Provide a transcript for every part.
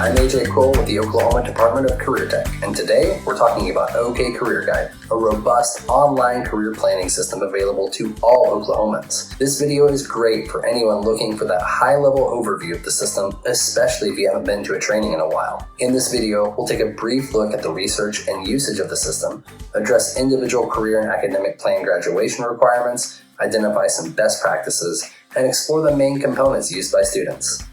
I'm AJ Kroll with the Oklahoma Department of Career Tech, and today we're talking about OKCareerGuide, a robust online career planning system available to all Oklahomans. This video is great for anyone looking for that high-level overview of the system, especially if you haven't been to a training in a while. In this video, we'll take a brief look at the research and usage of the system, address individual career and academic plan graduation requirements, identify some best practices, and explore the main components used by students.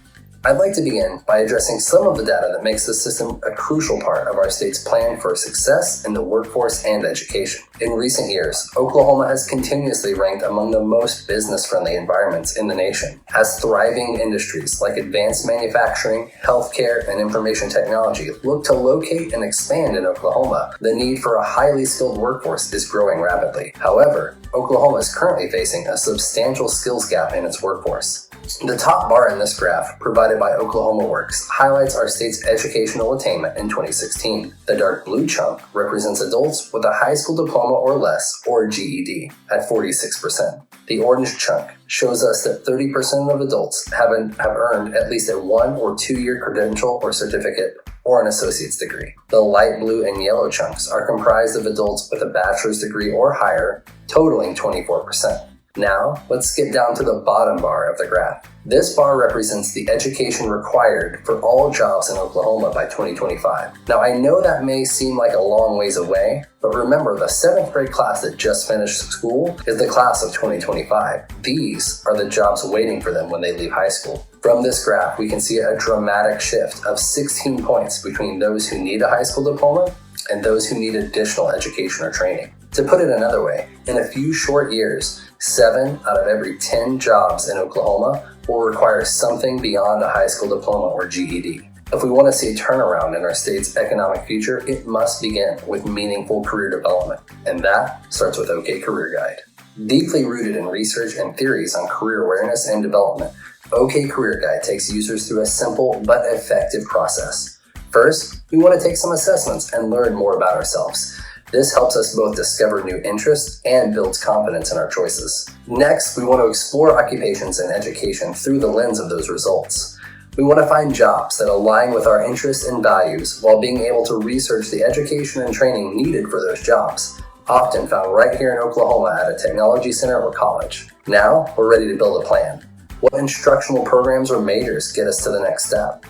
I'd like to begin by addressing some of the data that makes this system a crucial part of our state's plan for success in the workforce and education. In recent years, Oklahoma has continuously ranked among the most business-friendly environments in the nation. As thriving industries like advanced manufacturing, healthcare, and information technology look to locate and expand in Oklahoma, the need for a highly skilled workforce is growing rapidly. However, Oklahoma is currently facing a substantial skills gap in its workforce. The top bar in this graph, provided by Oklahoma Works, highlights our state's educational attainment in 2016. The dark blue chunk represents adults with a high school diploma or less, or GED, at 46%. The orange chunk shows us that 30% of adults have earned at least a 1 or 2 year credential or certificate, or an associate's degree. The light blue and yellow chunks are comprised of adults with a bachelor's degree or higher, totaling 24%. Now, let's skip down to the bottom bar of the graph. This bar represents the education required for all jobs in Oklahoma by 2025. Now, I know that may seem like a long ways away, but remember, the 7th grade class that just finished school is the class of 2025. These are the jobs waiting for them when they leave high school. From this graph, we can see a dramatic shift of 16 points between those who need a high school diploma and those who need additional education or training. To put it another way, in a few short years, 7 out of every 10 jobs in Oklahoma will require something beyond a high school diploma or GED. If we want to see a turnaround in our state's economic future, it must begin with meaningful career development, and that starts with OKCareerGuide. Deeply rooted in research and theories on career awareness and development, OKCareerGuide takes users through a simple but effective process. First, we want to take some assessments and learn more about ourselves. This helps us both discover new interests and builds confidence in our choices. Next, we want to explore occupations and education through the lens of those results. We want to find jobs that align with our interests and values while being able to research the education and training needed for those jobs, often found right here in Oklahoma at a technology center or college. Now, we're ready to build a plan. What instructional programs or majors get us to the next step?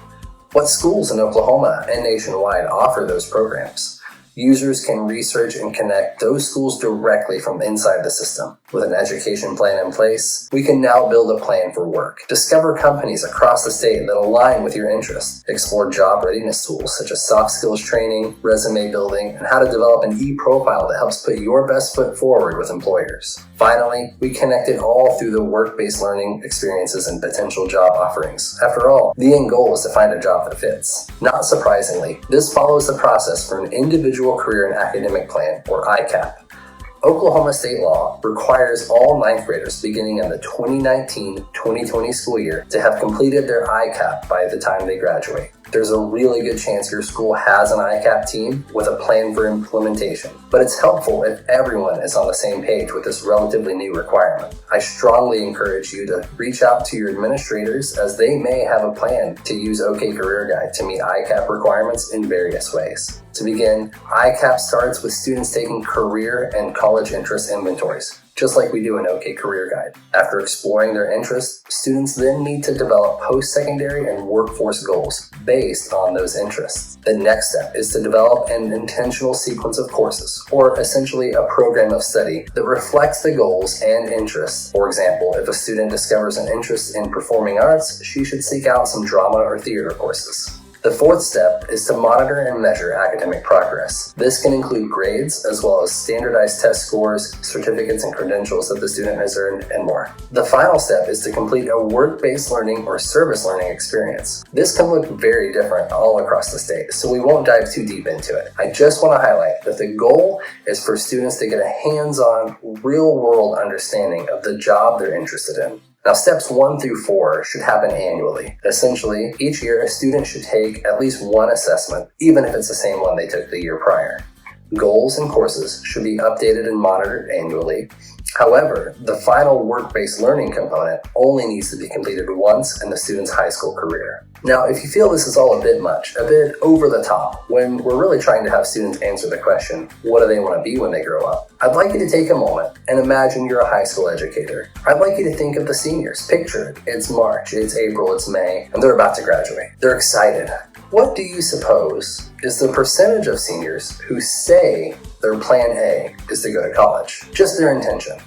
What schools in Oklahoma and nationwide offer those programs? Users can research and connect those schools directly from inside the system. With an education plan in place, we can now build a plan for work. Discover companies across the state that align with your interests. Explore job readiness tools such as soft skills training, resume building, and how to develop an e-profile that helps put your best foot forward with employers. Finally, we connect it all through the work-based learning experiences and potential job offerings. After all, the end goal is to find a job that fits. Not surprisingly, this follows the process for an individual career and academic plan, or ICAP. Oklahoma state law requires all 9th graders beginning in the 2019-2020 school year to have completed their ICAP by the time they graduate. There's a really good chance your school has an ICAP team with a plan for implementation, but it's helpful if everyone is on the same page with this relatively new requirement. I strongly encourage you to reach out to your administrators, as they may have a plan to use OKCareerGuide to meet ICAP requirements in various ways. To begin, ICAP starts with students taking career and college interest inventories, just like we do in OKCareerGuide. After exploring their interests, students then need to develop post-secondary and workforce goals based on those interests. The next step is to develop an intentional sequence of courses, or essentially a program of study that reflects the goals and interests. For example, if a student discovers an interest in performing arts, she should seek out some drama or theater courses. The fourth step is to monitor and measure academic progress. This can include grades, as well as standardized test scores, certificates and credentials that the student has earned, and more. The final step is to complete a work-based learning or service learning experience. This can look very different all across the state, so we won't dive too deep into it. I just want to highlight that the goal is for students to get a hands-on, real-world understanding of the job they're interested in. Now, steps 1 through 4 should happen annually. Essentially, each year a student should take at least one assessment, even if it's the same one they took the year prior. Goals and courses should be updated and monitored annually. However, the final work-based learning component only needs to be completed once in the student's high school career. Now, if you feel this is all a bit much, a bit over the top, when we're really trying to have students answer the question, what do they want to be when they grow up? I'd like you to take a moment and imagine you're a high school educator. I'd like you to think of the seniors. Picture it. It's March, it's April, it's May, and they're about to graduate. They're excited. What do you suppose is the percentage of seniors who say their plan A is to go to college? Just their intention.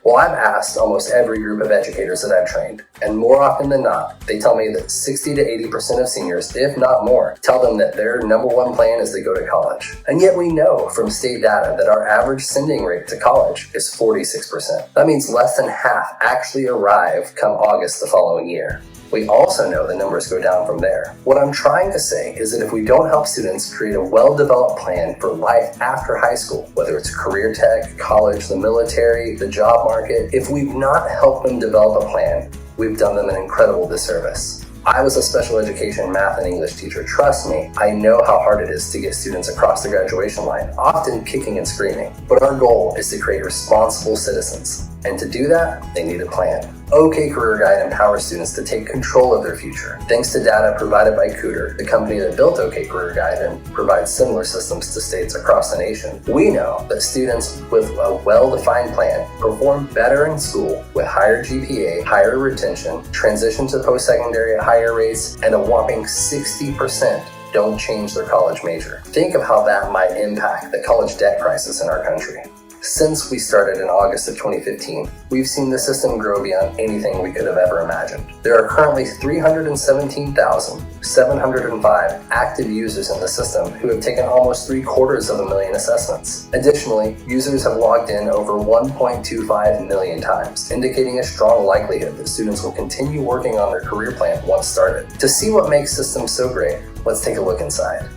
Well, I've asked almost every group of educators that I've trained, and more often than not, they tell me that 60 to 80% of seniors, if not more, tell them that their number one plan is to go to college. And yet we know from state data that our average sending rate to college is 46%. That means less than half actually arrive come August the following year. We also know the numbers go down from there. What I'm trying to say is that if we don't help students create a well-developed plan for life after high school, whether it's career tech, college, the military, the job market, if we've not helped them develop a plan, we've done them an incredible disservice. I was a special education math and English teacher. Trust me, I know how hard it is to get students across the graduation line, often kicking and screaming. But our goal is to create responsible citizens. And to do that, they need a plan. OKCareerGuide empowers students to take control of their future. Thanks to data provided by Educator, the company that built OKCareerGuide and provides similar systems to states across the nation, we know that students with a well-defined plan perform better in school with higher GPA, higher retention, transition to post-secondary at higher rates, and a whopping 60% don't change their college major. Think of how that might impact the college debt crisis in our country. Since we started in August of 2015, we've seen the system grow beyond anything we could have ever imagined. There are currently 317,705 active users in the system who have taken almost 750,000 assessments. Additionally, users have logged in over 1.25 million times, indicating a strong likelihood that students will continue working on their career plan once started. To see what makes systems so great, let's take a look inside.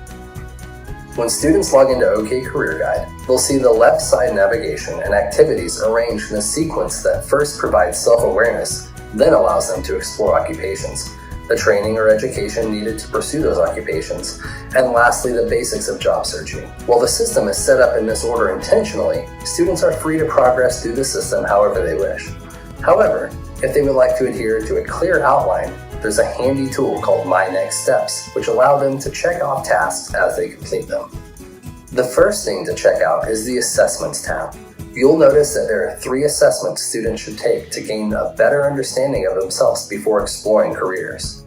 When students log into OKCareerGuide, they'll see the left side navigation and activities arranged in a sequence that first provides self-awareness, then allows them to explore occupations, the training or education needed to pursue those occupations, and lastly, the basics of job searching. While the system is set up in this order intentionally, students are free to progress through the system however they wish. However, if they would like to adhere to a clear outline, there's a handy tool called My Next Steps, which allow them to check off tasks as they complete them. The first thing to check out is the Assessments tab. You'll notice that there are 3 assessments students should take to gain a better understanding of themselves before exploring careers.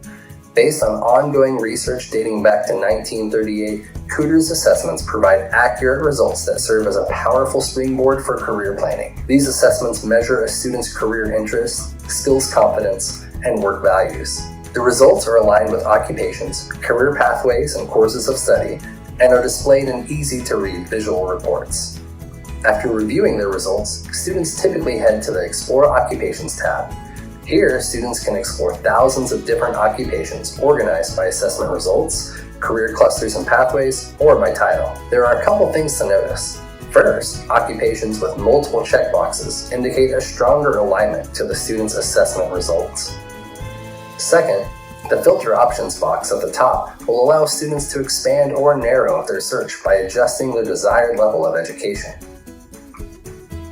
Based on ongoing research dating back to 1938, Cooter's assessments provide accurate results that serve as a powerful springboard for career planning. These assessments measure a student's career interests, skills competence, and work values. The results are aligned with occupations, career pathways, and courses of study, and are displayed in easy-to-read visual reports. After reviewing their results, students typically head to the Explore Occupations tab. Here, students can explore thousands of different occupations organized by assessment results, career clusters and pathways, or by title. There are a couple things to notice. First, occupations with multiple checkboxes indicate a stronger alignment to the student's assessment results. Second, the filter options box at the top will allow students to expand or narrow their search by adjusting the desired level of education.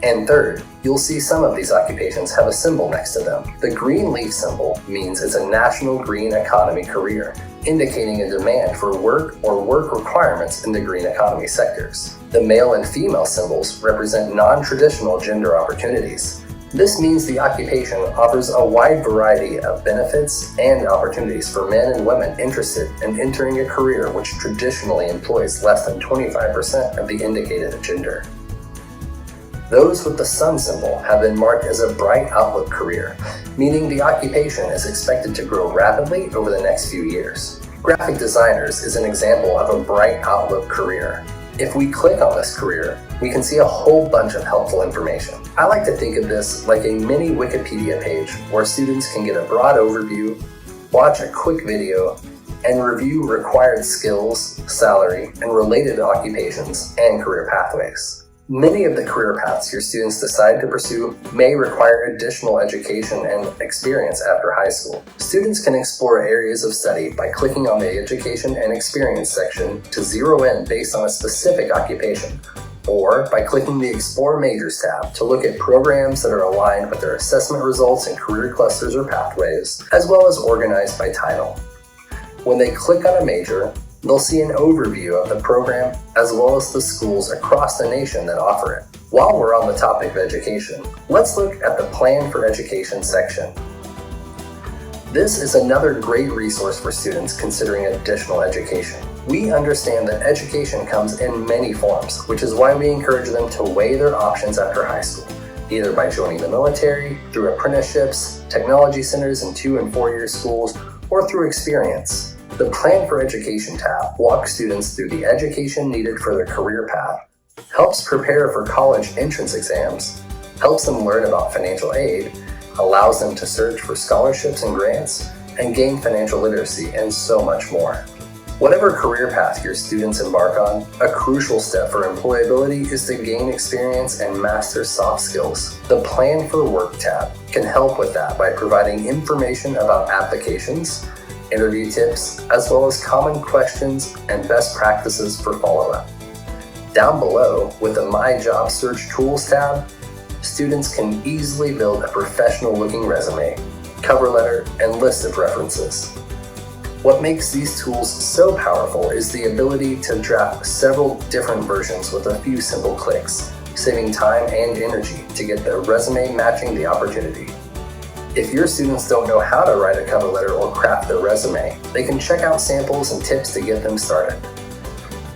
And third, you'll see some of these occupations have a symbol next to them. The green leaf symbol means it's a national green economy career, indicating a demand for work or work requirements in the green economy sectors. The male and female symbols represent non-traditional gender opportunities. This means the occupation offers a wide variety of benefits and opportunities for men and women interested in entering a career which traditionally employs less than 25% of the indicated gender. Those with the sun symbol have been marked as a bright outlook career, meaning the occupation is expected to grow rapidly over the next few years. Graphic designers is an example of a bright outlook career. If we click on this career, we can see a whole bunch of helpful information. I like to think of this like a mini Wikipedia page where students can get a broad overview, watch a quick video, and review required skills, salary, and related occupations and career pathways. Many of the career paths your students decide to pursue may require additional education and experience after high school. Students can explore areas of study by clicking on the Education and Experience section to zero in based on a specific occupation, or by clicking the Explore Majors tab to look at programs that are aligned with their assessment results in career clusters or pathways, as well as organized by title. When they click on a major, they'll see an overview of the program as well as the schools across the nation that offer it. While we're on the topic of education, let's look at the Plan for Education section. This is another great resource for students considering additional education. We understand that education comes in many forms, which is why we encourage them to weigh their options after high school, either by joining the military, through apprenticeships, technology centers in 2- and 4-year schools, or through experience. The Plan for Education tab walks students through the education needed for their career path, helps prepare for college entrance exams, helps them learn about financial aid, allows them to search for scholarships and grants, and gain financial literacy, and so much more. Whatever career path your students embark on, a crucial step for employability is to gain experience and master soft skills. The Plan for Work tab can help with that by providing information about applications, interview tips, as well as common questions and best practices for follow-up. Down below, with the My Job Search Tools tab, students can easily build a professional-looking resume, cover letter, and list of references. What makes these tools so powerful is the ability to draft several different versions with a few simple clicks, saving time and energy to get the resume matching the opportunity. If your students don't know how to write a cover letter or craft their resume, they can check out samples and tips to get them started.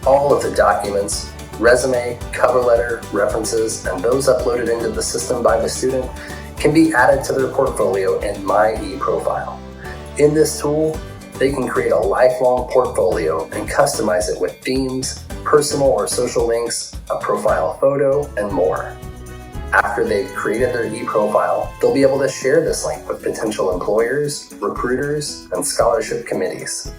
All of the documents, resume, cover letter, references, and those uploaded into the system by the student can be added to their portfolio in My eProfile. In this tool, they can create a lifelong portfolio and customize it with themes, personal or social links, a profile photo, and more. After they've created their eProfile, they'll be able to share this link with potential employers, recruiters, and scholarship committees.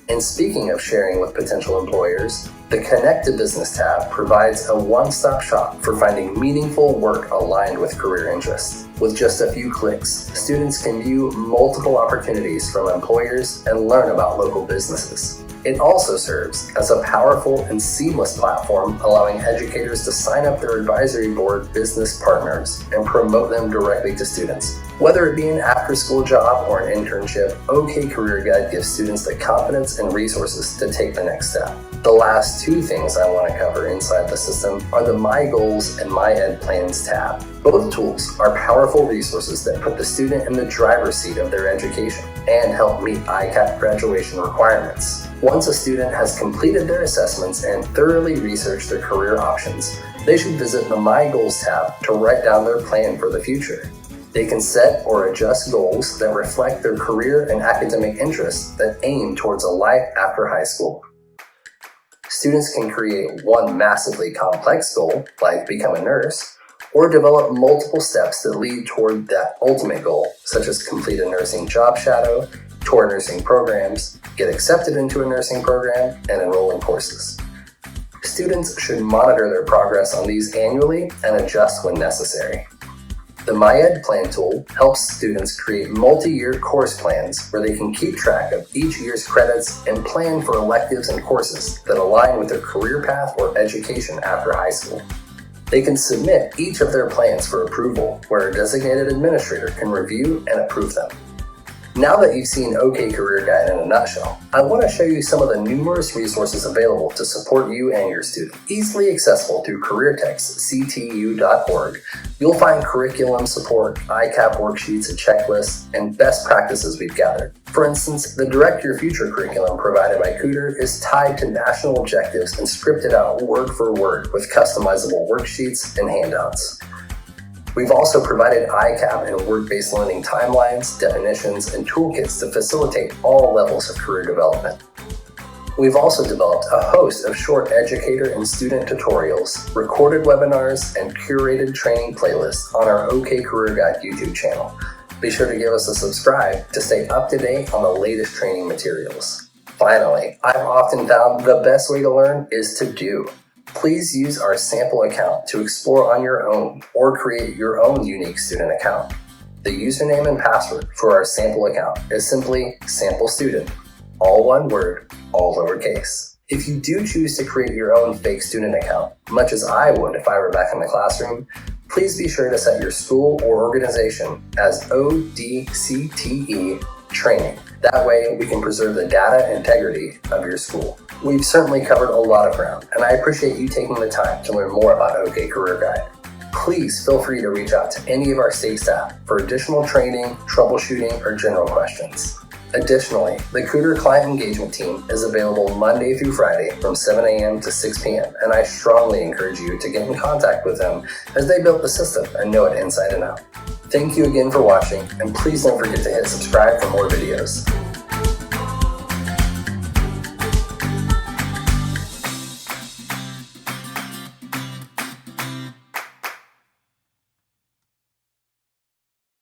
And speaking of sharing with potential employers, the Connect to Business tab provides a one-stop shop for finding meaningful work aligned with career interests. With just a few clicks, students can view multiple opportunities from employers and learn about local businesses. It also serves as a powerful and seamless platform, allowing educators to sign up their advisory board business partners and promote them directly to students. Whether it be an after-school job or an internship, OKCareerGuide gives students the confidence and resources to take the next step. The last two things I want to cover inside the system are the My Goals and My Ed Plans tab. Both tools are powerful resources that put the student in the driver's seat of their education and help meet ICAP graduation requirements. Once a student has completed their assessments and thoroughly researched their career options, they should visit the My Goals tab to write down their plan for the future. They can set or adjust goals that reflect their career and academic interests that aim towards a life after high school. Students can create one massively complex goal, like become a nurse, or develop multiple steps that lead toward that ultimate goal, such as complete a nursing job shadow, tour nursing programs, get accepted into a nursing program, and enroll in courses. Students should monitor their progress on these annually and adjust when necessary. The My Ed Plan tool helps students create multi-year course plans where they can keep track of each year's credits and plan for electives and courses that align with their career path or education after high school. They can submit each of their plans for approval, where a designated administrator can review and approve them. Now that you've seen OKCareerGuide in a nutshell, I want to show you some of the numerous resources available to support you and your student. Easily accessible through CareerTextCTU.org, you'll find curriculum support, ICAP worksheets and checklists, and best practices we've gathered. For instance, the Direct Your Future curriculum provided by Educator is tied to national objectives and scripted out word for word with customizable worksheets and handouts. We've also provided ICAP and work-based learning timelines, definitions, and toolkits to facilitate all levels of career development. We've also developed a host of short educator and student tutorials, recorded webinars, and curated training playlists on our OKCareerGuide YouTube channel. Be sure to give us a subscribe to stay up to date on the latest training materials. Finally, I've often found the best way to learn is to do. Please use our sample account to explore on your own or create your own unique student account. The username and password for our sample account is simply Sample Student, all one word, all lowercase. If you do choose to create your own fake student account, much as I would if I were back in the classroom, please be sure to set your school or organization as ODCTE Training. That way, we can preserve the data integrity of your school. We've certainly covered a lot of ground, and I appreciate you taking the time to learn more about OK Career Guide. Please feel free to reach out to any of our state staff for additional training, troubleshooting, or general questions. Additionally, the Cooter Client Engagement Team is available Monday through Friday from 7 a.m. to 6 p.m., and I strongly encourage you to get in contact with them as they built the system and know it inside and out. Thank you again for watching, and please don't forget to hit subscribe for more videos.